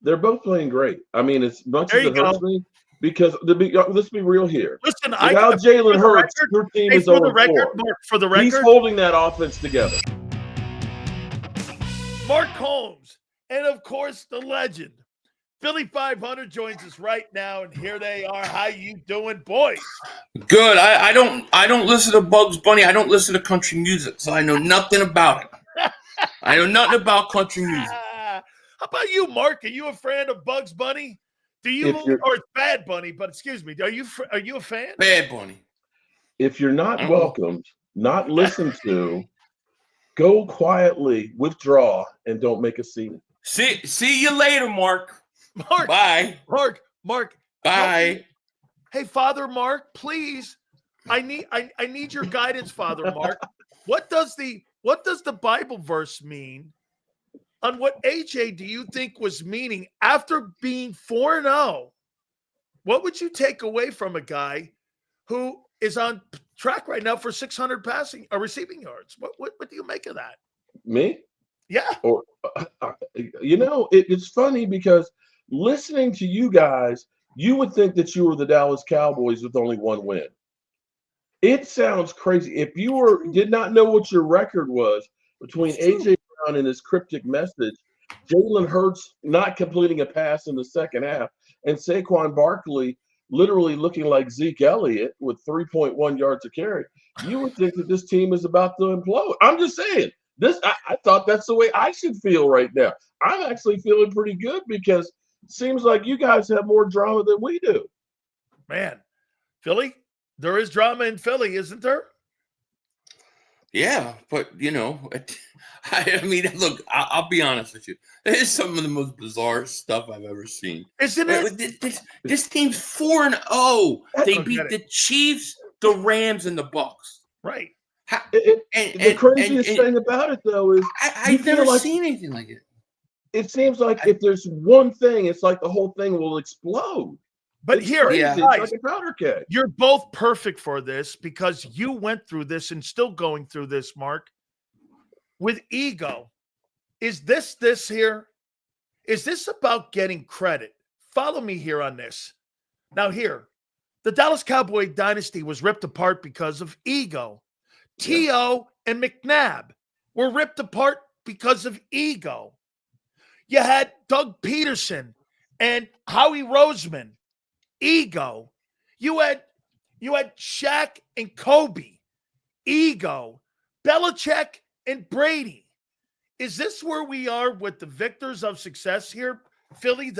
They're both playing great. I mean, as much There as you it hurts go. me, because let's be real here. Listen, Without Jalen for the Hurts, record, your team hey, is for the 0-4. record, Mark, for the He's record, holding that offense together. Mark Holmes, and of course the legend, Philly.500 joins us right now, and here they are. How you doing, boys? Good. I don't listen to Bugs Bunny. I don't listen to country music, so I know nothing about it. I know nothing about country music. How about you, Mark? Are you a fan of Bugs Bunny? Or it's Bad Bunny? But excuse me, are you a fan? Bad Bunny. If you're not welcomed, not listened to, go quietly, withdraw, and don't make a scene. See you later, Mark. Mark. Bye. Mark. Bye. Hey, Father Mark, please. I need your guidance, Father Mark. What does the Bible verse mean on what AJ do you think was meaning after being 4-0? What would you take away from a guy who is on track right now for 600 receiving yards? What do you make of that? Me? Yeah. Or it's funny because listening to you guys, you would think that you were the Dallas Cowboys with only one win. It sounds crazy. If you did not know what your record was between AJ Brown and his cryptic message, Jalen Hurts not completing a pass in the second half, and Saquon Barkley literally looking like Zeke Elliott with 3.1 yards a carry, you would think that this team is about to implode. I'm just saying. I thought that's the way I should feel right now. I'm actually feeling pretty good because it seems like you guys have more drama than we do. Man, Philly, there is drama in Philly, isn't there? Yeah, but I mean, look, I'll be honest with you. It's some of the most bizarre stuff I've ever seen. Isn't it? This team's 4-0. They beat the Chiefs, the Rams, and the Bucks. Right. The craziest thing about it, though, is I've never seen anything like it. It seems like if there's one thing, it's like the whole thing will explode. But it's here, crazy. Guys, it's like a powder keg. You're both perfect for this because you went through this and still going through this, Mark, with ego. Is this here? Is this about getting credit? Follow me here on this. Now here, the Dallas Cowboy dynasty was ripped apart because of ego. T.O. and McNabb were ripped apart because of ego. You had Doug Peterson and Howie Roseman, ego. You had Shaq and Kobe, ego. Belichick and Brady. Is this where we are with the victors of success here, Philly?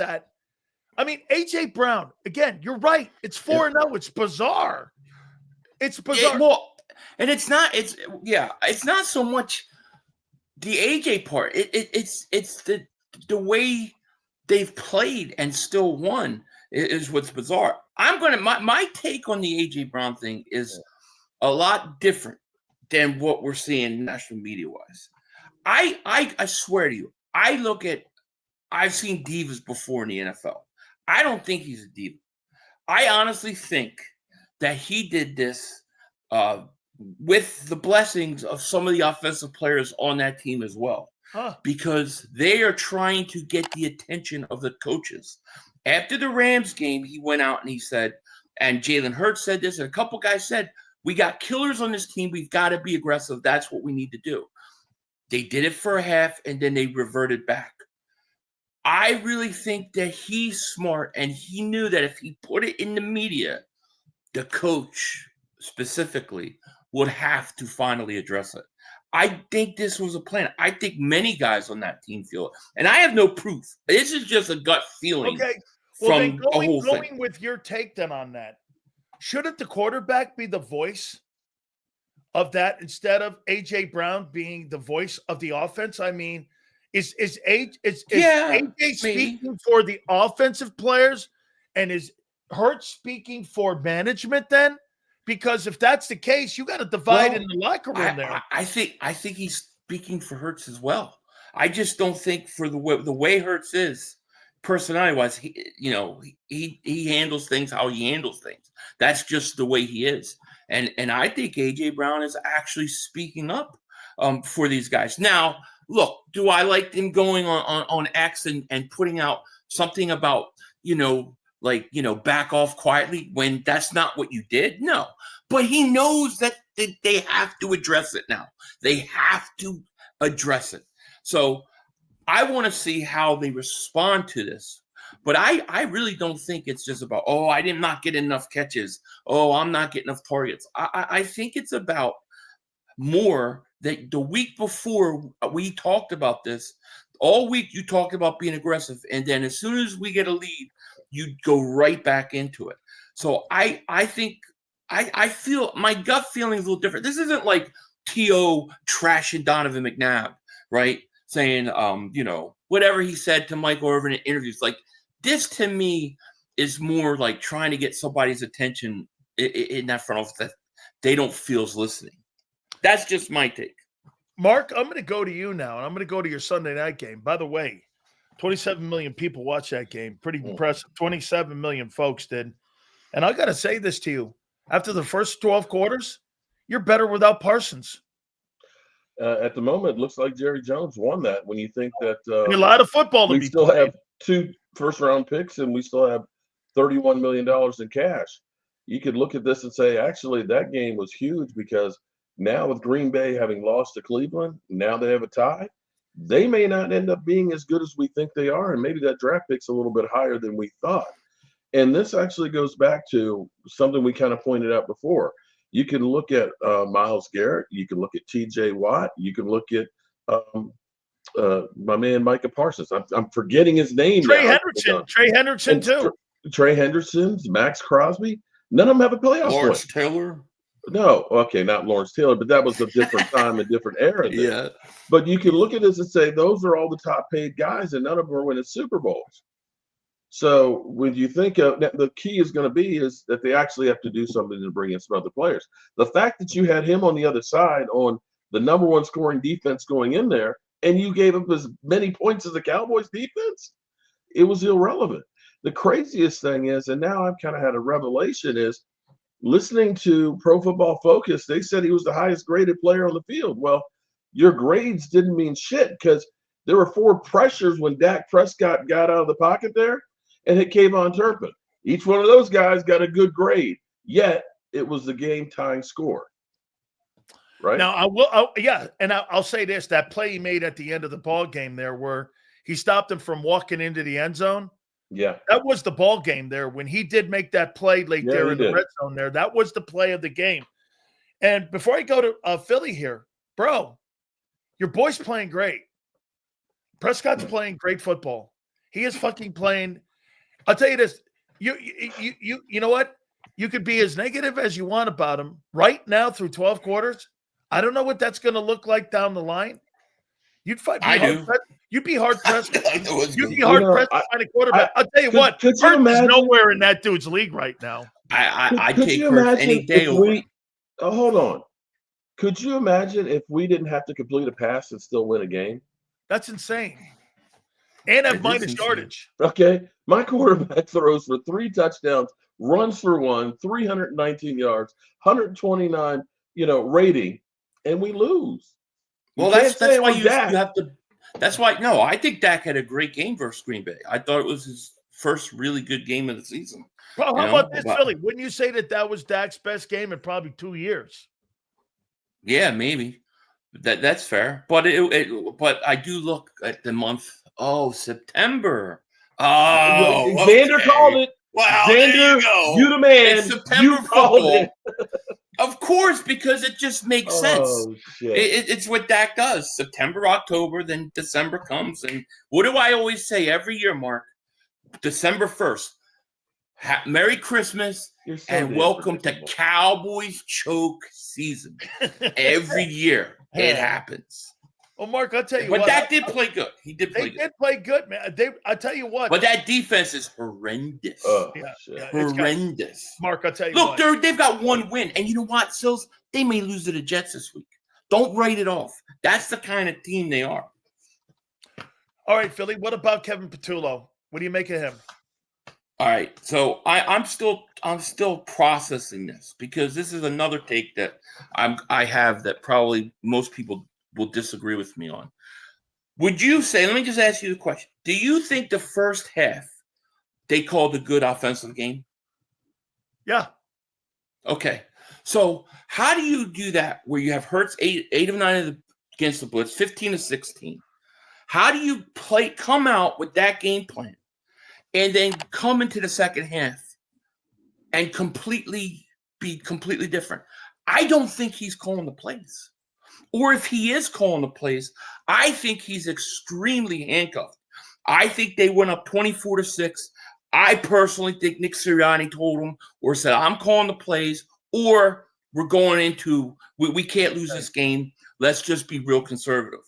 A.J. Brown, again, you're right. It's 4-0. It's bizarre. It's bizarre. And it's not so much the AJ part. It's the way they've played and still won is what's bizarre. My take on the AJ Brown thing is a lot different than what we're seeing national media wise. I swear to you, I've seen divas before in the NFL. I don't think he's a diva. I honestly think that he did this with the blessings of some of the offensive players on that team as well, because they are trying to get the attention of the coaches. After the Rams game, he went out and he said, and Jalen Hurts said this, and a couple guys said, we got killers on this team. We've got to be aggressive. That's what we need to do. They did it for a half, and then they reverted back. I really think that he's smart, and he knew that if he put it in the media, the coach specifically would have to finally address it. I think this was a plan. I think many guys on that team feel it. And I have no proof. This is just a gut feeling. Okay. Well, then going with your take then on that, shouldn't the quarterback be the voice of that instead of A.J. Brown being the voice of the offense? I mean, is A.J. speaking for the offensive players, and is Hurts speaking for management then? Because if that's the case, you got to divide in the locker room there. I think he's speaking for Hurts as well. I just don't think for the way Hurts is, personality-wise, he handles things how he handles things. That's just the way he is. And I think A.J. Brown is actually speaking up for these guys. Now, look, do I like him going on X and putting out something about, back off quietly when that's not what you did? No. But he knows that they have to address it now. They have to address it. So I want to see how they respond to this. But I really don't think it's just about, I did not get enough catches. I'm not getting enough targets. I think it's about more that the week before we talked about this, all week you talked about being aggressive. And then as soon as we get a lead, you go right back into it. So I think I feel my gut feeling is a little different. This isn't like T.O. trashing Donovan McNabb, right? Saying, whatever he said to Michael Irvin in interviews. Like, this to me is more like trying to get somebody's attention in that front office that they don't feel is listening. That's just my take. Mark, I'm going to go to you now, and I'm going to go to your Sunday night game. By the way, 27 million people watched that game. Pretty impressive. 27 million folks did. And I got to say this to you. After the first 12 quarters, you're better without Parsons. At the moment, it looks like Jerry Jones won that. When you think that a lot of football to we be still played. have 2 first-round picks and we still have $31 million in cash. You could look at this and say, actually, that game was huge because now with Green Bay having lost to Cleveland, now they have a tie. They may not end up being as good as we think they are, and maybe that draft pick's a little bit higher than we thought. And this actually goes back to something we kind of pointed out before. You can look at Myles Garrett. You can look at T.J. Watt. You can look at my man Micah Parsons. I'm forgetting his name Trey now. Hendrickson. Trey Hendrickson, too. Trey Hendrickson, Max Crosby. None of them have a playoff Lawrence win. Taylor. No, okay, not Lawrence Taylor, but that was a different time and different era. There. Yeah. But you can look at this and say those are all the top paid guys, and none of them are winning Super Bowls. So when you think of the key is going to be is that they actually have to do something to bring in some other players. The fact that you had him on the other side on the number one scoring defense going in there, and you gave up as many points as the Cowboys defense, it was irrelevant. The craziest thing is, and now I've kind of had a revelation, is listening to Pro Football Focus, they said he was the highest graded player on the field. Well, your grades didn't mean shit because there were 4 pressures when Dak Prescott got out of the pocket there and hit Kayvon Turpin. Each one of those guys got a good grade, yet it was the game-tying score. Right? Now, I'll say this, that play he made at the end of the ball game there where he stopped him from walking into the end zone. Yeah. That was the ball game there. When he did make that play late there in the red zone there, that was the play of the game. And before I go to Philly here, bro, your boy's playing great. Prescott's playing great football. He is fucking playing. I'll tell you this. You know what? You could be as negative as you want about him right now through 12 quarters. I don't know what that's going to look like down the line. You'd fight. You'd be hard pressed. You'd be hard pressed to find a quarterback. I'll tell you what. Could you imagine? Nowhere in that dude's league right now. I take Hurts any day over. Hold on. Could you imagine if we didn't have to complete a pass and still win a game? That's insane. And have minus yardage. Okay. My quarterback throws for 3 touchdowns, runs for 1, 319 yards, 129, rating, and we lose. Well, that's why you have to. That's why. No, I think Dak had a great game versus Green Bay. I thought it was his first really good game of the season. Well, how about this, Philly? Wouldn't you say that was Dak's best game in probably 2 years? Yeah, maybe. That's fair. But but I do look at the month. Oh, September. Oh, Xander called it. Wow, Xander, you the man. It's September football. Of course, because it just makes sense. It's what Dak does. September, October, then December comes. And what do I always say every year, Mark? December 1st. Merry Christmas and welcome to Cowboys choke season. Every year it happens. Well, Mark, I'll tell you what. But Dak did play good. He did play good. They did play good, man. I'll tell you what. But that defense is horrendous. Horrendous. Mark, I'll tell you what. Look, they've got 1 win. And you know what, Sills? They may lose to the Jets this week. Don't write it off. That's the kind of team they are. All right, Philly. What about Kevin Patullo? What do you make of him? All right. So I'm still processing this because this is another take that I have that probably most people will disagree with me on. Would you say, let me just ask you the question. Do you think the first half they called a good offensive game? Yeah. Okay. So how do you do that where you have Hurts 8 of 9 against the blitz, 15 of 16? How do you come out with that game plan and then come into the second half and be completely different? I don't think he's calling the plays. Or if he is calling the plays, I think he's extremely handcuffed. I think they went up 24-6. I personally think Nick Sirianni told him or said, I'm calling the plays, or we're going into, we can't lose this game. Let's just be real conservative.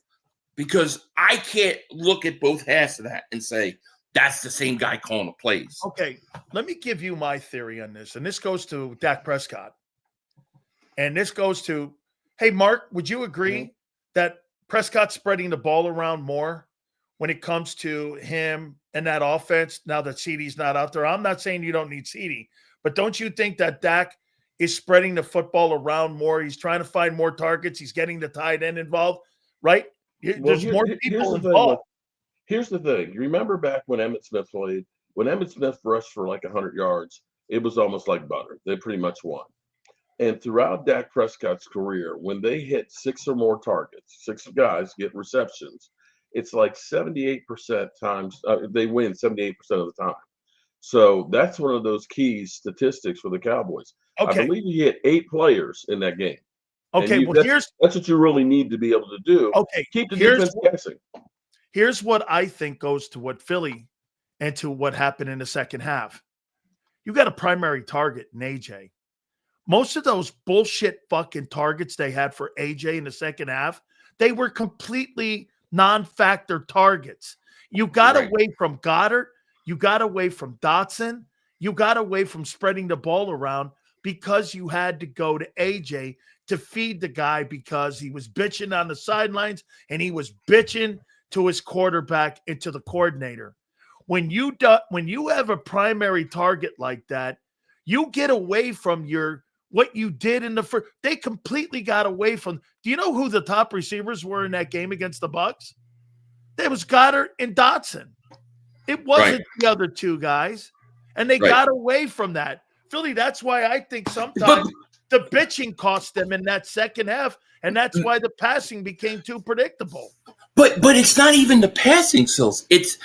Because I can't look at both halves of that and say, that's the same guy calling the plays. Okay, let me give you my theory on this. And this goes to Dak Prescott. And this goes to, hey, Mark, would you agree that Prescott's spreading the ball around more when it comes to him and that offense now that CeeDee's not out there? I'm not saying you don't need CeeDee, but don't you think that Dak is spreading the football around more? He's trying to find more targets. He's getting the tight end involved, right? There's more people involved. Here's the thing. You remember back when Emmitt Smith played? When Emmitt Smith rushed for like 100 yards, it was almost like butter. They pretty much won. And throughout Dak Prescott's career, when they hit 6 or more targets, 6 guys get receptions, it's like 78% times they win 78% of the time. So that's one of those key statistics for the Cowboys. Okay. I believe he hit 8 players in that game. Okay, that's what you really need to be able to do. Okay, keep the defense guessing. Here's what I think goes to what Philly and to what happened in the second half. You got a primary target in AJ. Most of those bullshit fucking targets they had for AJ in the second half, they were completely non-factor targets. You got away from Goddard. You got away from Dotson. You got away from spreading the ball around because you had to go to AJ to feed the guy because he was bitching on the sidelines and he was bitching to his quarterback and to the coordinator. When you have a primary target like that, you get away from what you did in the first. They completely got away from. Do you know who the top receivers were in that game against the Bucs? There was Goddard and Dotson. It wasn't the other two guys, and they got away from that. Philly, that's why I think sometimes the bitching cost them in that second half, and that's why the passing became too predictable. But it's not even the passing, Sills. It's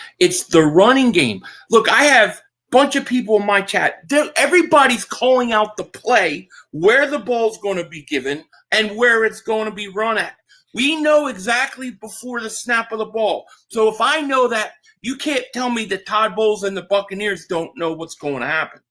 the running game. Look, I have a bunch of people in my chat. Everybody's calling out the play, where the ball's going to be given, and where it's going to be run at. We know exactly before the snap of the ball. So if I know that, you can't tell me that Todd Bowles and the Buccaneers don't know what's going to happen.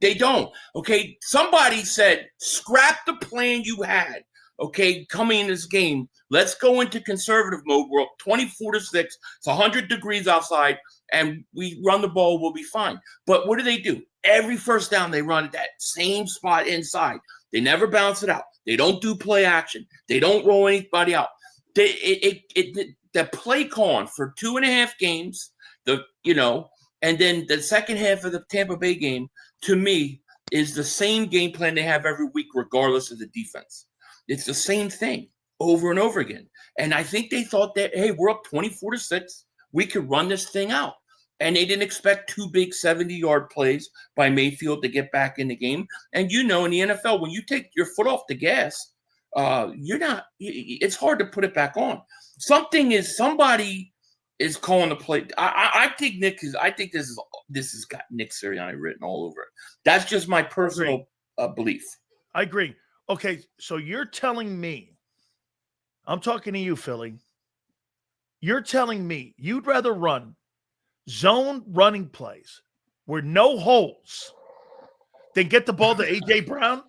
They don't. Okay, somebody said, scrap the plan you had. Okay, coming in this game, let's go into conservative mode. We're up 24-6. It's 100 degrees outside, and we run the ball. We'll be fine. But what do? Every first down, they run at that same spot inside. They never bounce it out. They don't do play action. They don't roll anybody out. The play calling for 2.5 games, and then the second half of the Tampa Bay game, to me, is the same game plan they have every week, regardless of the defense. It's the same thing over and over again. And I think they thought that, hey, we're up 24-6. We could run this thing out. And they didn't expect 2 big 70-yard plays by Mayfield to get back in the game. And in the NFL, when you take your foot off the gas, it's hard to put it back on. Somebody is calling the play. I think this has got Nick Sirianni written all over it. That's just my personal belief. I agree. Okay, so you're telling me, I'm talking to you, Philly. You're telling me you'd rather run zone running plays where no holes than get the ball to A.J. Brown?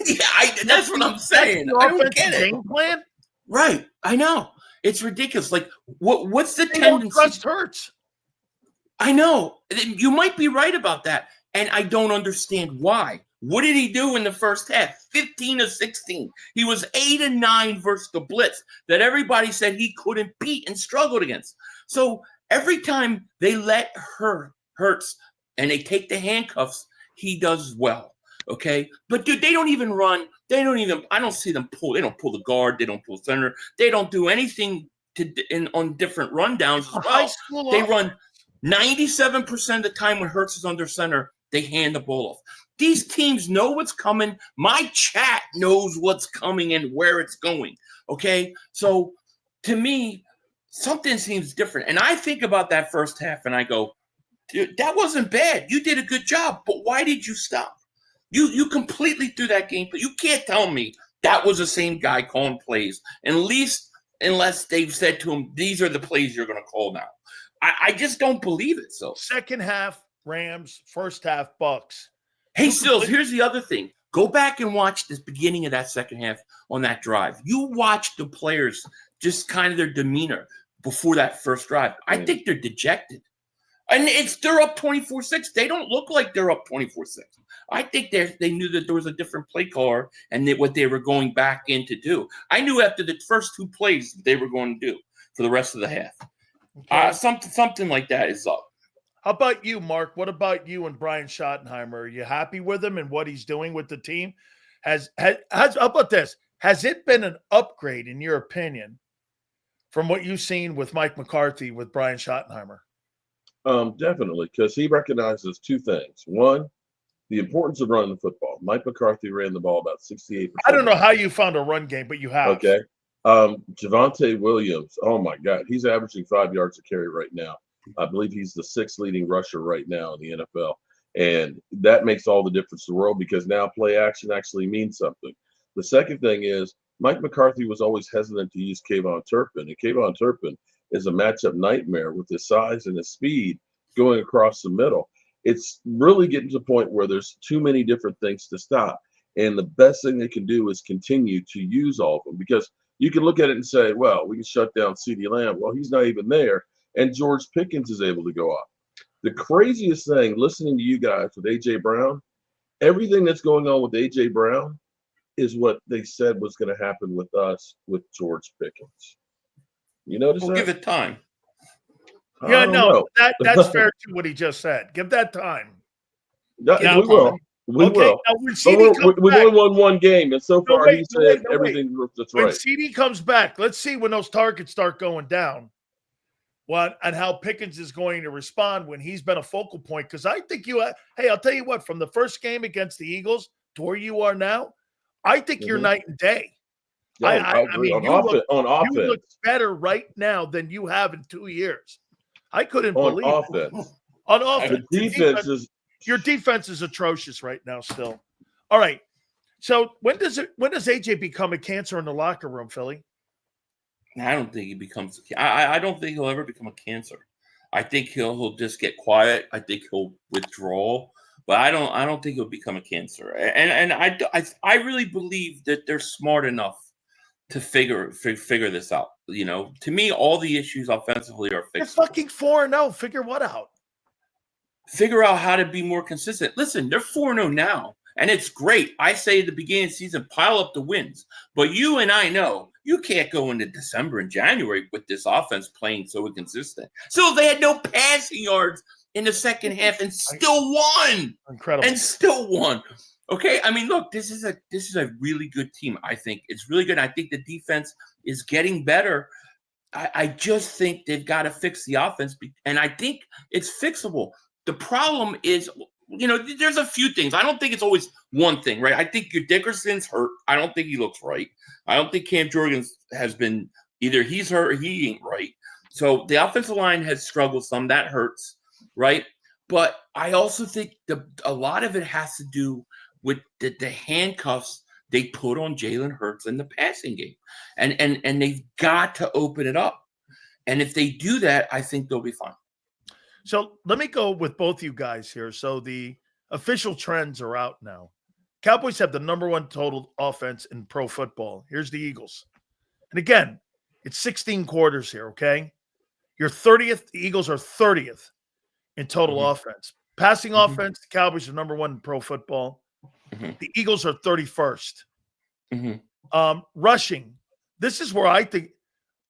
Yeah, that's what I'm saying. I don't get it. Game plan? Right, I know. It's ridiculous. Like, what's the tendency? Don't trust Hurts. I know. You might be right about that, and I don't understand why. What did he do in the first half? 15 of 16. He was 8 of 9 versus the blitz that everybody said he couldn't beat and struggled against. So every time they let Hurts and they take the handcuffs, he does well. Okay. But dude, they don't even run. I don't see them pull. They don't pull the guard. They don't pull center. They don't do anything on different rundowns as High well. school They offense. run 97% of the time when Hurts is under center, they hand the ball off. These teams know what's coming. My chat knows what's coming and where it's going. Okay, so to me, something seems different. And I think about that first half and I go, dude, that wasn't bad. You did a good job, but why did you stop? You completely threw that game, but you can't tell me that was the same guy calling plays, at least unless they've said to him, these are the plays you're going to call now. I just don't believe it. So second half Rams, first half Bucks. Hey, Sills, here's the other thing. Go back and watch the beginning of that second half on that drive. You watch the players, just kind of their demeanor before that first drive. I think they're dejected. And they're up 24-6. They don't look like they're up 24-6. I think they knew that there was a different play caller and what they were going back in to do. I knew after the first two plays they were going to do for the rest of the half. Okay. Something like that is up. How about you, Mark? What about you and Brian Schottenheimer? Are you happy with him and what he's doing with the team? How about this? Has it been an upgrade, in your opinion, from what you've seen with Mike McCarthy with Brian Schottenheimer? Definitely, because he recognizes two things. One, the importance of running the football. Mike McCarthy ran the ball about 68%. I don't know how you found a run game, but you have. Okay. Javonte Williams, oh my God, he's averaging 5 yards a carry right now. I believe he's the sixth leading rusher right now in the NFL. And that makes all the difference in the world because now play action actually means something. The second thing is Mike McCarthy was always hesitant to use Kayvon Turpin. And Kayvon Turpin is a matchup nightmare with his size and his speed going across the middle. It's really getting to the point where there's too many different things to stop. And the best thing they can do is continue to use all of them because you can look at it and say, well, we can shut down CeeDee Lamb. Well, he's not even there. And George Pickens is able to go off. The craziest thing, listening to you guys with A.J. Brown, everything that's going on with A.J. Brown is what they said was going to happen with us with George Pickens. You notice that? Give it time. Yeah, no, that's fair to what he just said. Give that time. We will. We will. Now, we've only won one game, and so far he said everything that's right. When CD comes back, let's see when those targets start going down. And how Pickens is going to respond when he's been a focal point. Because I think I'll tell you what, from the first game against the Eagles to where you are now, I think you're night and day. Yeah, I agree. On offense. You look better right now than you have in 2 years. I couldn't believe offense. It. On offense. Your defense is atrocious right now still. All right. So when does AJ become a cancer in the locker room, Philly? I don't think he becomes. I don't think he'll ever become a cancer. I think he'll just get quiet. I think he'll withdraw, but I don't think he'll become a cancer. And I really believe that they're smart enough to figure this out. You know, to me, all the issues offensively are fixed. They're fucking 4-0. Figure what out? Figure out how to be more consistent. Listen, they're 4-0 now, and it's great. I say at the beginning of the season, pile up the wins. But you and I know you can't go into December and January with this offense playing so inconsistent. So they had no passing yards in the second half and still won. Incredible. And still won. Okay, I mean, look, this is a really good team. I think it's really good. I think the defense is getting better. I just think they've got to fix the offense, and I think it's fixable. The problem is, there's a few things. I don't think it's always one thing, right? I think your Dickerson's hurt. I don't think he looks right. I don't think Cam Jorgens has been either he's hurt or he ain't right. So the offensive line has struggled some. That hurts, right? But I also think a lot of it has to do with the handcuffs they put on Jalen Hurts in the passing game. And they've got to open it up. And if they do that, I think they'll be fine. So let me go with both you guys here. So the official trends are out now. Cowboys have the number one total offense in pro football. Here's the Eagles. And again, it's 16 quarters here, okay? You're 30th. The Eagles are 30th in total offense. Passing offense, the Cowboys are number one in pro football. The Eagles are 31st. Rushing. This is where I think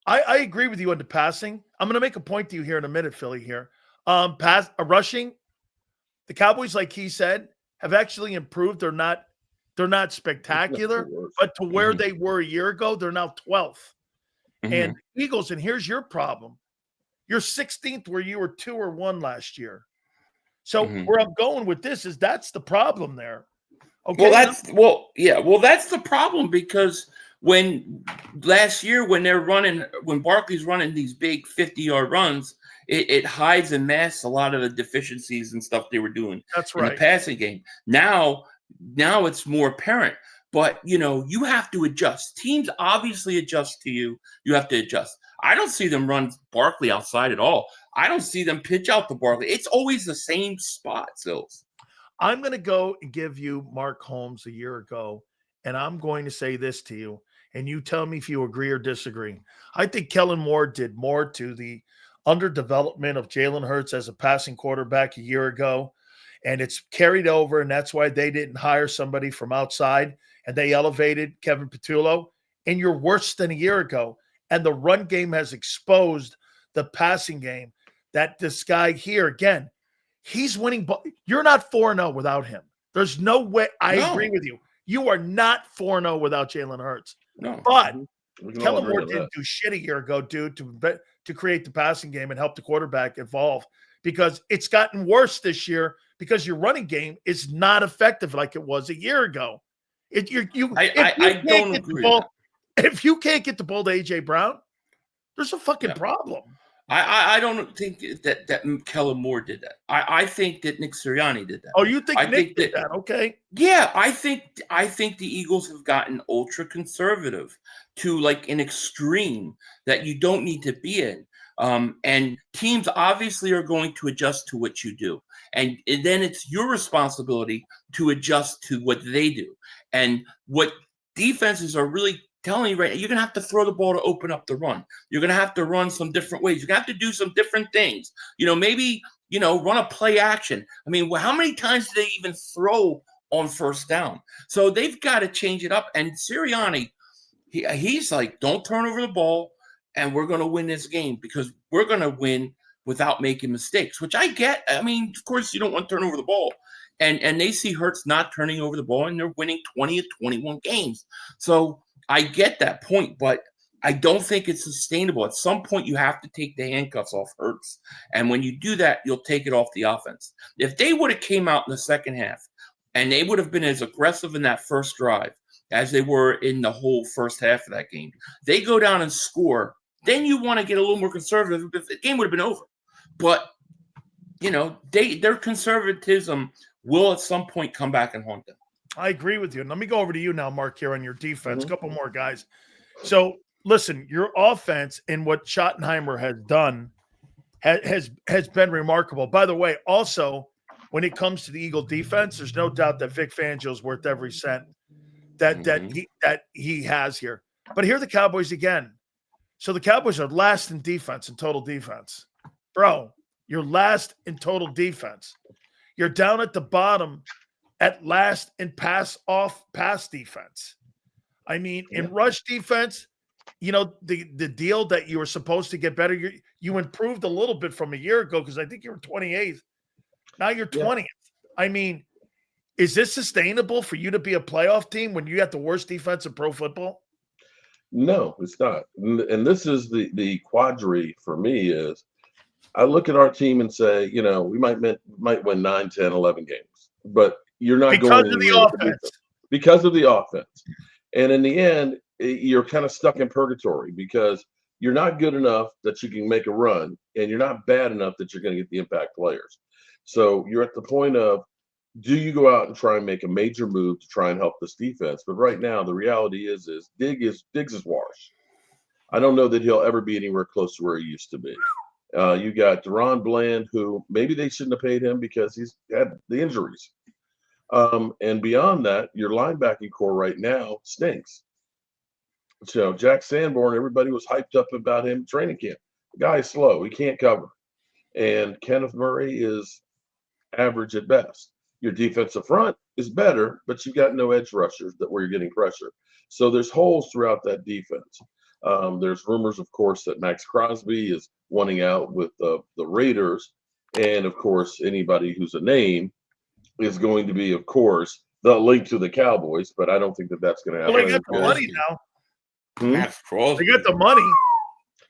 I agree with you on the passing. I'm going to make a point to you here in a minute, Philly, here. Rushing, the Cowboys, like he said, have actually improved. They're not spectacular, but to where they were a year ago, they're now 12th And Eagles, and here's your problem. You're 16th where you were 2-1 last year. So where I'm going with this is that's the problem there. Okay. Well, that's the problem, because when last year when Barkley's running these big 50-yard runs, it hides and masks a lot of the deficiencies and stuff they were doing. That's right. In the passing game. Now it's more apparent. But you have to adjust. Teams obviously adjust to you. You have to adjust. I don't see them run Barkley outside at all. I don't see them pitch out to Barkley. It's always the same spot, Sills. I'm going to go and give you Mark Holmes a year ago, and I'm going to say this to you, and you tell me if you agree or disagree. I think Kellen Moore did more to the underdevelopment of Jalen Hurts as a passing quarterback a year ago, and it's carried over, and that's why they didn't hire somebody from outside, and they elevated Kevin Patullo, and you're worse than a year ago. And the run game has exposed the passing game that this guy here, again, he's winning. You're not 4-0 without him. There's no way. I agree with you. You are not 4-0 without Jalen Hurts. No. But Kellen Moore didn't do shit a year ago, dude, to create the passing game and help the quarterback evolve, because it's gotten worse this year because your running game is not effective like it was a year ago. I don't agree. If you can't get the ball to A.J. Brown, there's a fucking problem. I don't think that Kellen Moore did that. I think that Nick Sirianni did that. Oh, you think Nick did that? Okay. Yeah, I think the Eagles have gotten ultra conservative to like an extreme that you don't need to be in. And teams obviously are going to adjust to what you do. And then it's your responsibility to adjust to what they do. And what defenses are really telling you right now, you're going to have to throw the ball to open up the run. You're going to have to run some different ways. You're going to have to do some different things. Maybe, run a play action. I mean, how many times do they even throw on first down? So they've got to change it up. And Sirianni, he's like, don't turn over the ball, and we're going to win this game because we're going to win without making mistakes, which I get. I mean, of course, you don't want to turn over the ball. And they see Hurts not turning over the ball, and they're winning 20 of 21 games. So I get that point, but I don't think it's sustainable. At some point, you have to take the handcuffs off Hurts. And when you do that, you'll take it off the offense. If they would have came out in the second half and they would have been as aggressive in that first drive as they were in the whole first half of that game, they go down and score. Then you want to get a little more conservative. The game would have been over. But, their conservatism will at some point come back and haunt them. I agree with you. And let me go over to you now, Mark, here on your defense. A couple more guys. So, listen, your offense and what Schottenheimer has done has been remarkable. By the way, also, when it comes to the Eagle defense, there's no doubt that Vic Fangio's worth every cent that he has here. But here are the Cowboys again. So the Cowboys are last in defense, in total defense. Bro, you're last in total defense. You're down at the bottom at last in pass defense. I mean, in rush defense, the deal that you were supposed to get better, you improved a little bit from a year ago because I think you were 28th. Now you're 20th. I mean, is this sustainable for you to be a playoff team when you have the worst defense in pro football? No, it's not. And this is the quandary for me is I look at our team and say, we might win 9, 10, 11 games, but you're not because of the offense. Because of the offense. And in the end, you're kind of stuck in purgatory because you're not good enough that you can make a run, and you're not bad enough that you're going to get the impact players. So you're at the point of, do you go out and try and make a major move to try and help this defense? But right now, the reality is Diggs is washed. I don't know that he'll ever be anywhere close to where he used to be. You got Deron Bland, who maybe they shouldn't have paid him because he's had the injuries. And beyond that, your linebacking core right now stinks. So Jack Sanborn, everybody was hyped up about him training camp. The guy is slow. He can't cover. And Kenneth Murray is average at best. Your defensive front is better, but you've got no edge rushers where you're getting pressure. So there's holes throughout that defense. There's rumors, of course, that Max Crosby is wanting out with the Raiders. And, of course, anybody who's a name is going to be, of course, the link to the Cowboys. But I don't think that that's going to happen. Well, they got the money now. Max Crosby. They got the money.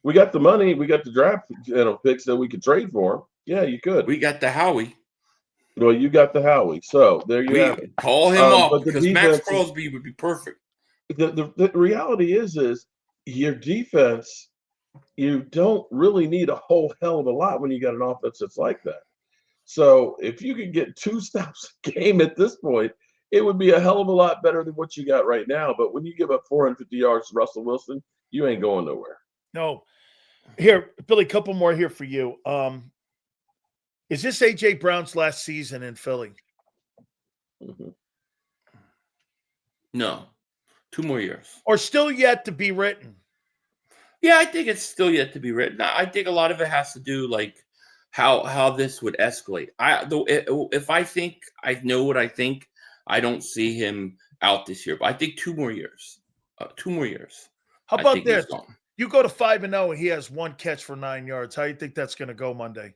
we got the money, we got the draft picks that we could trade for him. Yeah, you could. We got the Howie. Well, you got the Howie. So there you have it. Call him up but the because Max defense Crosby would be perfect. The reality is your defense, you don't really need a whole hell of a lot when you got an offense that's like that. So if you could get 2 stops a game at this point, it would be a hell of a lot better than what you got right now. But when you give up 450 yards to Russell Wilson, you ain't going nowhere. No. Here, Billy, couple more here for you. Is this A.J. Brown's last season in Philly? Mm-hmm. No. 2 more years. Or still yet to be written? Yeah, I think it's still yet to be written. I think a lot of it has to do like how this would escalate. If I think I know what I think, I don't see him out this year. But I think 2 more years. 2 more years. How about this? You go to 5-0 and he has 1 catch for 9 yards. How do you think that's going to go Monday?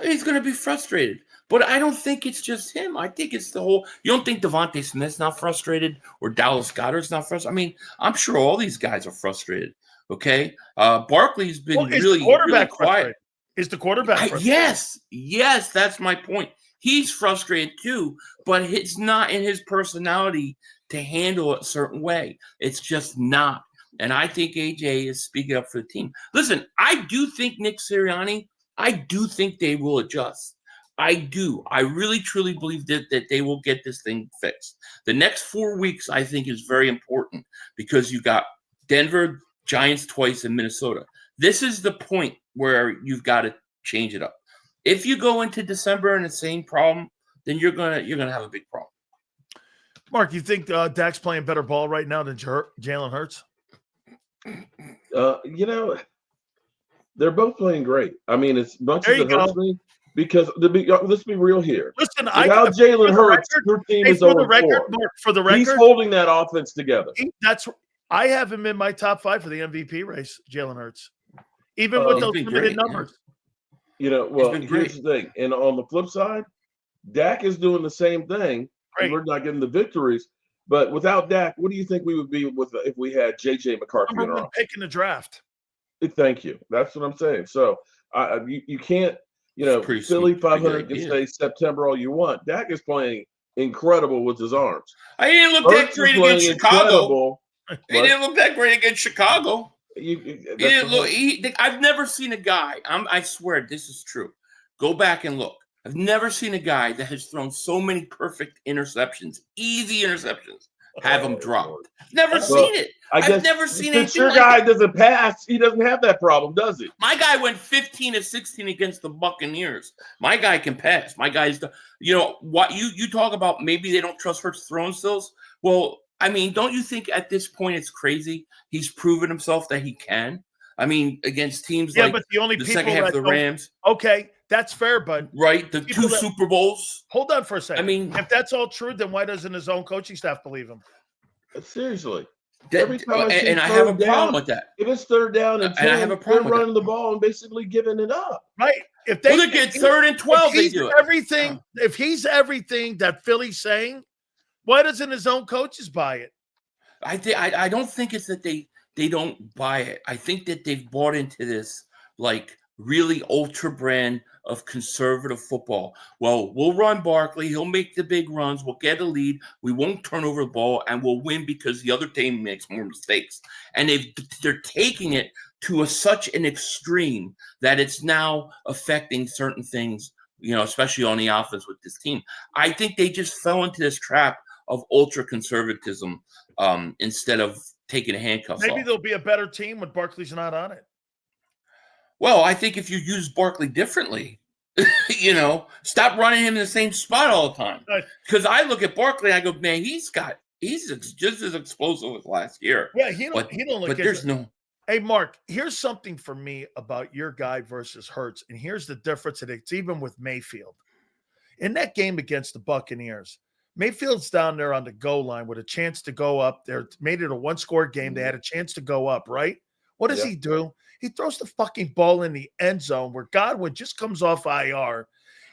He's going to be frustrated. But I don't think it's just him. I think it's the whole – you don't think Devontae Smith's not frustrated or Dallas Goedert's not frustrated? I mean, I'm sure all these guys are frustrated, okay? Barkley's been really quiet. Frustrated? Is the quarterback frustrated? Yes, that's my point. He's frustrated too, but it's not in his personality to handle it a certain way. It's just not. And I think AJ is speaking up for the team. Listen, I do think Nick Sirianni, I do think they will adjust. I do. I really, truly believe that they will get this thing fixed. The next 4 weeks, I think, is very important because you got Denver, Giants twice, and Minnesota. This is the point where you've got to change it up. If you go into December and the same problem, then you're gonna have a big problem. Mark, you think Dak's playing better ball right now than Jalen Hurts? They're both playing great. I mean, as much as it hurts me, because let's be real here. Listen, without Jalen Hurts, your team is over 4. For the record, he's holding that offense together. I have him in my top 5 for the MVP race, Jalen Hurts, even with those limited numbers. Well, here's the thing. And on the flip side, Dak is doing the same thing. Great. We're not getting the victories. But without Dak, what do you think we would be with if we had J.J. McCarthy in our offense? Pick in the draft. Thank you. That's what I'm saying. So you can't, Philly.500 can say September all you want. Dak is playing incredible with his arms. I didn't look that great against Chicago. He didn't look that great against Chicago. I've never seen a guy. I swear this is true. Go back and look. I've never seen a guy that has thrown so many perfect interceptions, easy interceptions, have him dropped. Never seen it. I've never seen it. Your guy doesn't pass. He doesn't have that problem, does he? My guy went 15 of 16 against the Buccaneers. My guy can pass. My guy's, what you talk about. Maybe they don't trust Hurts throwing stills. Well, I mean, don't you think at this point it's crazy? He's proven himself that he can. I mean, against teams like but the only the people second half of the Rams. Okay, that's fair, but the 2 Super Bowls. Hold on for a second. I mean, if that's all true, then why doesn't his own coaching staff believe him? Seriously. Every time I have a problem with that. If it's 3rd down and 10, I have a problem they're running the ball and basically giving it up. Right. If they get 3rd and 12, they do it. If he's everything that Philly's saying, why doesn't his own coaches buy it? I don't think it's that they don't buy it. I think that they've bought into this like really ultra brand of conservative football. Well, we'll run Barkley. He'll make the big runs. We'll get a lead. We won't turn over the ball, and we'll win because the other team makes more mistakes. And they're taking it to such an extreme that it's now affecting certain things, especially on the offense with this team. I think they just fell into this trap of ultra conservatism instead of taking a handcuff. Maybe there'll be a better team when Barkley's not on it. Well, I think if you use Barkley differently, stop running him in the same spot all the time. Because I look at Barkley, I go, man, he's just as explosive as last year. Yeah, he don't look. But there's no. Hey, Mark, here's something for me about your guy versus Hurts, and here's the difference. And it's even with Mayfield in that game against the Buccaneers. Mayfield's down there on the goal line with a chance to go up. They made it a 1-score game. They had a chance to go up, right? What does he do? He throws the fucking ball in the end zone where Godwin just comes off IR.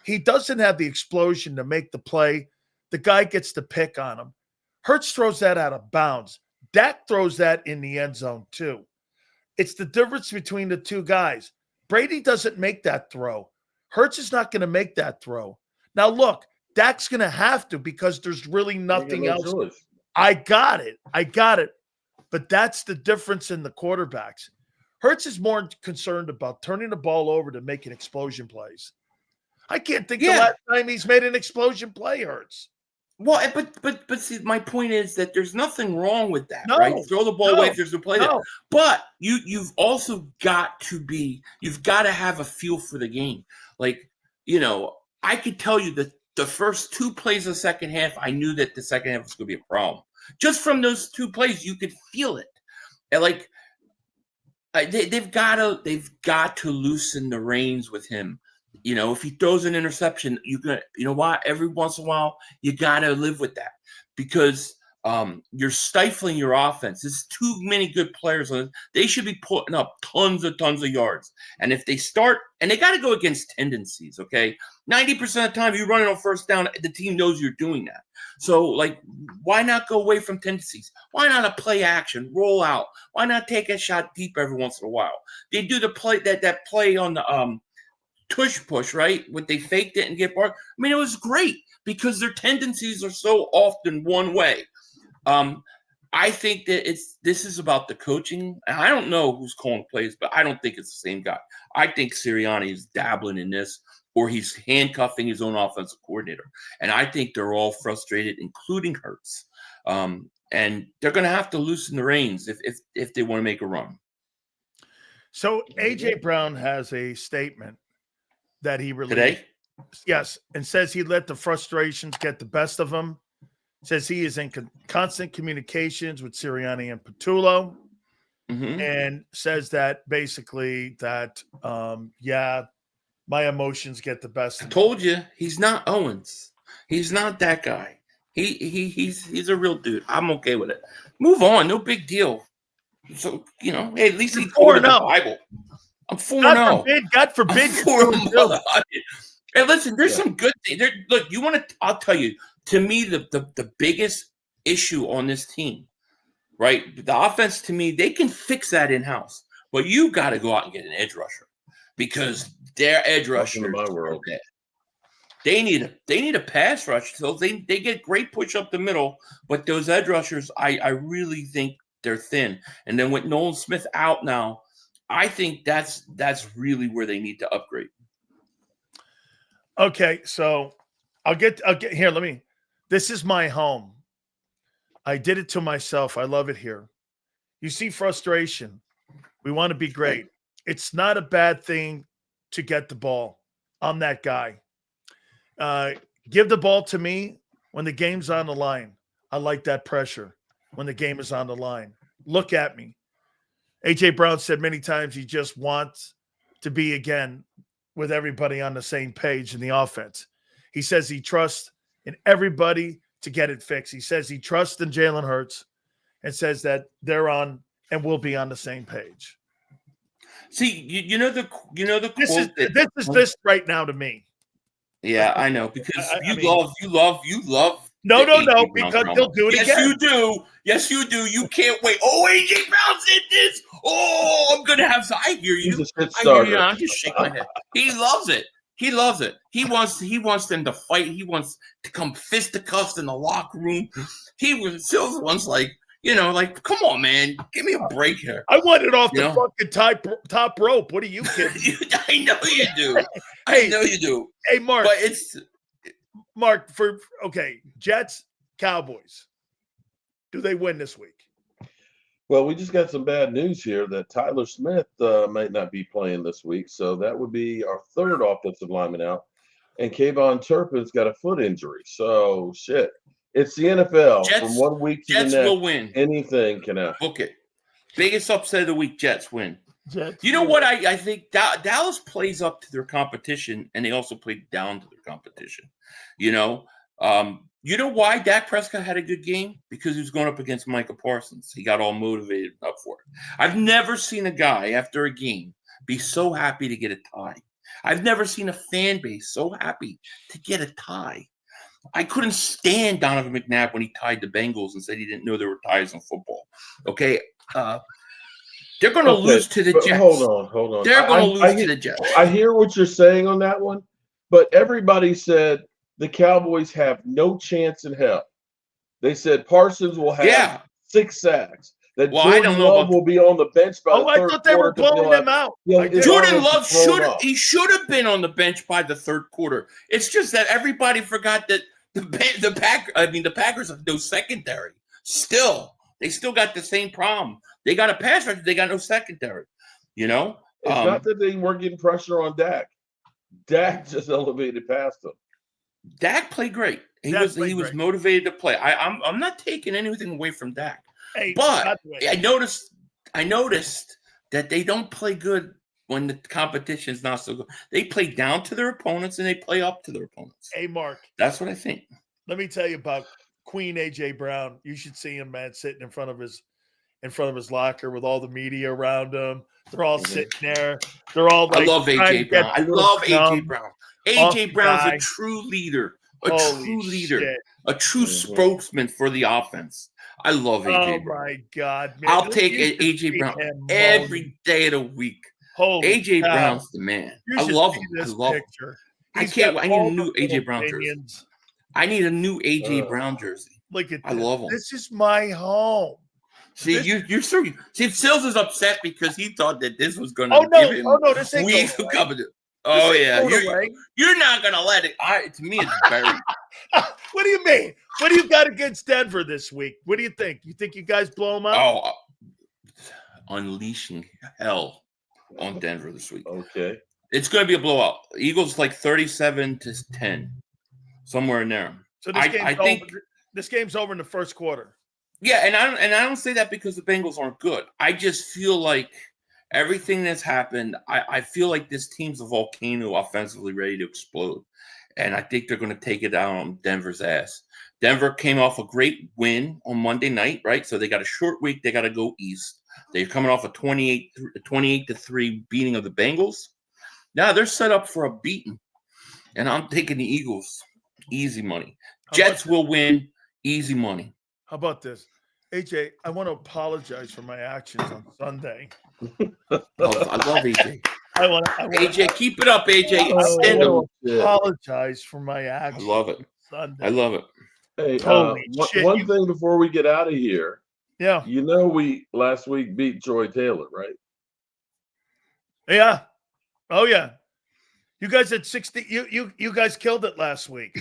He doesn't have the explosion to make the play. The guy gets the pick on him. Hurts throws that out of bounds. Dak throws that in the end zone too. It's the difference between the two guys. Brady doesn't make that throw. Hurts is not going to make that throw. Now, look, Dak's going to have to because there's really nothing else. Choice. I got it. But that's the difference in the quarterbacks. Hurts is more concerned about turning the ball over to making explosion plays. I can't think the last time he's made an explosion play, Hurts. Well, but see, my point is that there's nothing wrong with that, right? Throw the ball away if there's no play there. But you've also got to have a feel for the game. Like, I could tell you that the first 2 plays of the second half, I knew that the second half was going to be a problem. Just from those 2 plays, you could feel it. And like, they've got to loosen the reins with him. If he throws an interception, every once in a while, you got to live with that because you're stifling your offense. There's too many good players on it. They should be putting up tons of yards. And if they start, and they got to go against tendencies, okay? 90% of the time you run it on first down, the team knows you're doing that. So, like, why not go away from tendencies? Why not a play action, roll out? Why not take a shot deep every once in a while? They do the play that play on the tush push, right? When they faked it and get barred. I mean, it was great because their tendencies are so often one way. I think that this is about the coaching. I don't know who's calling plays, but I don't think it's the same guy. I think Sirianni is dabbling in this, or he's handcuffing his own offensive coordinator. And I think they're all frustrated, including Hurts. And they're going to have to loosen the reins if they want to make a run. So A.J. Brown has a statement that he released today. Yes, and says he let the frustrations get the best of him. Says he is in constant communications with Sirianni and Patullo, and says that basically that my emotions get the best of me. I told you he's not Owens. He's not that guy. He's a real dude. I'm okay with it. Move on, no big deal. So hey, at least he quoted the Bible. I'm 4-0. God forbid. Hey, listen, there's some good things. Look, I'll tell you, to me, the biggest issue on this team, right? The offense, to me, they can fix that in-house. But you got to go out and get an edge rusher because their edge rusher are dead. They need a pass rush. So they get great push up the middle, but those edge rushers, I really think they're thin. And then with Nolan Smith out now, I think that's really where they need to upgrade. Okay, so I'll get here. This is my home. I did it to myself. I love it here. You see frustration. We want to be great. It's not a bad thing to get the ball. I'm that guy. Give the ball to me when the game's on the line. I like that pressure when the game is on the line. Look at me. A.J. Brown said many times he just wants to be, again, with everybody on the same page in the offense. He says he trusts in everybody to get it fixed. He says he trusts in Jalen Hurts and says that they're on and will be on the same page. See, this is this right now to me. Yeah, I know, because you love. No, because they'll do it again. Yes, you do. You can't wait. Oh, A.J. Brown said this. Oh, I'm going to have some. I hear you. I hear you. I'm just shaking my head. He loves it. He wants them to fight. He wants to come fisticuffs in the locker room. Sills wants like, come on, man. Give me a break here. I want it off the fucking top rope. What are you kidding? I know you do. I know you do. Hey, Mark. But it's Mark, Jets, Cowboys. Do they win this week? Well, we just got some bad news here that Tyler Smith might not be playing this week. So that would be our third offensive lineman out. And Kayvon Turpin's got a foot injury. So, shit. It's the NFL. Jets, from 1 week to Jets the next, will win. Anything can happen. Book it. Biggest upset of the week, Jets win. Jets you know what? I think Dallas plays up to their competition, and they also play down to their competition. You know why Dak Prescott had a good game? Because he was going up against Micah Parsons. He got all motivated up for it. I've never seen a guy after a game be so happy to get a tie. I've never seen a fan base so happy to get a tie. I couldn't stand Donovan McNabb when he tied the Bengals and said he didn't know there were ties in football. Okay. They're going to lose to the but Jets. Hold on. They're going to lose to the Jets. I hear what you're saying on that one, but everybody said the Cowboys have no chance in hell. They said Parsons will have 6 sacks. That Jordan Love will be on the bench by the third quarter. I thought they were blowing them out. Jordan Love should have been on the bench by the third quarter. It's just that everybody forgot that the Packers have no secondary. They still got the same problem. They got a pass rusher, they got no secondary. You know, it's not that they weren't getting pressure on Dak. Dak just elevated past them. Dak played great. He was motivated to play. I'm not taking anything away from Dak. Hey, but I noticed that they don't play good when the competition is not so good. They play down to their opponents and they play up to their opponents. Hey, Mark. That's what I think. Let me tell you about Queen AJ Brown. You should see him, man, sitting in front of his locker with all the media around him. They're all sitting there. They're all like, I love AJ Brown. I love AJ Brown. AJ Brown's a true leader. A true spokesman for the offense. I love AJ Brown. Oh my God, man! I'll take AJ Brown every day of the week. AJ Brown's the man. I love him. I love him. I can't. I need a new AJ Brown jersey. I need a new AJ Brown jersey. Look at I love him. This is my home. See, you're so. See, Sills is upset because he thought that this was going to give him. Oh no, this ain't going away. Oh yeah, you're not gonna let it. To me, it's buried. What do you mean? What do you got against Denver this week? What do you think? You think you guys blow them out? Oh, unleashing hell on Denver this week. Okay, it's gonna be a blowout. Eagles like 37-10, somewhere in there. So I think this game's over in the first quarter. Yeah, and I don't say that because the Bengals aren't good. I just feel like everything that's happened, I feel like this team's a volcano offensively ready to explode. And I think they're going to take it out on Denver's ass. Denver came off a great win on Monday night, right? So they got a short week. They got to go east. They're coming off a 28-3 beating of the Bengals. Now they're set up for a beating. And I'm taking the Eagles. Easy money. Jets will win. Easy money. How about this? AJ, I want to apologize for my actions on Sunday. I love AJ. AJ, keep it up, AJ. I want to apologize for my actions. I love it. Sunday. I love it. Hey, one thing before we get out of here. Yeah. You know, we last week beat Troy Taylor, right? Yeah. Oh yeah. You guys had 60. You guys killed it last week,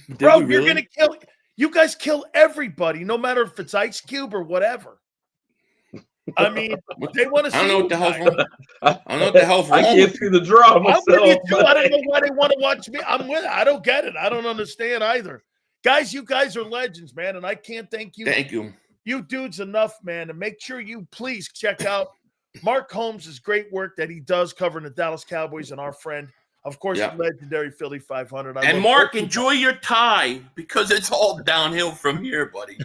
bro. You're gonna kill. You guys kill everybody, no matter if it's Ice Cube or whatever. I mean, they want to see. I don't know what the hell's wrong. I don't know what the hell's wrong. I can't see the draw myself. I don't know why they want to watch me. I'm with it. I don't get it. I don't understand either. Guys, you guys are legends, man, and I can't thank you. Thank you. You dudes enough, man. And make sure you please check out Mark Holmes' great work that he does covering the Dallas Cowboys and our friend, of course, the legendary Philly.500. And Mark, enjoy your tie because it's all downhill from here, buddy.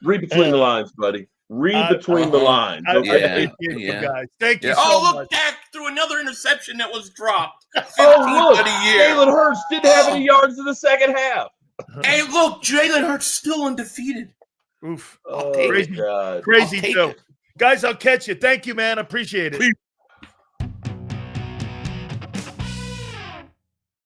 Read between the lines, buddy. Read between the lines. Okay? Guys. Thank you so much. Dak threw another interception that was dropped. Oh, look. Jalen Hurts didn't have any yards in the second half. Hey, look. Jalen Hurts still undefeated. Oof. Crazy, crazy, Joe. Guys, I'll catch you. Thank you, man. Appreciate it.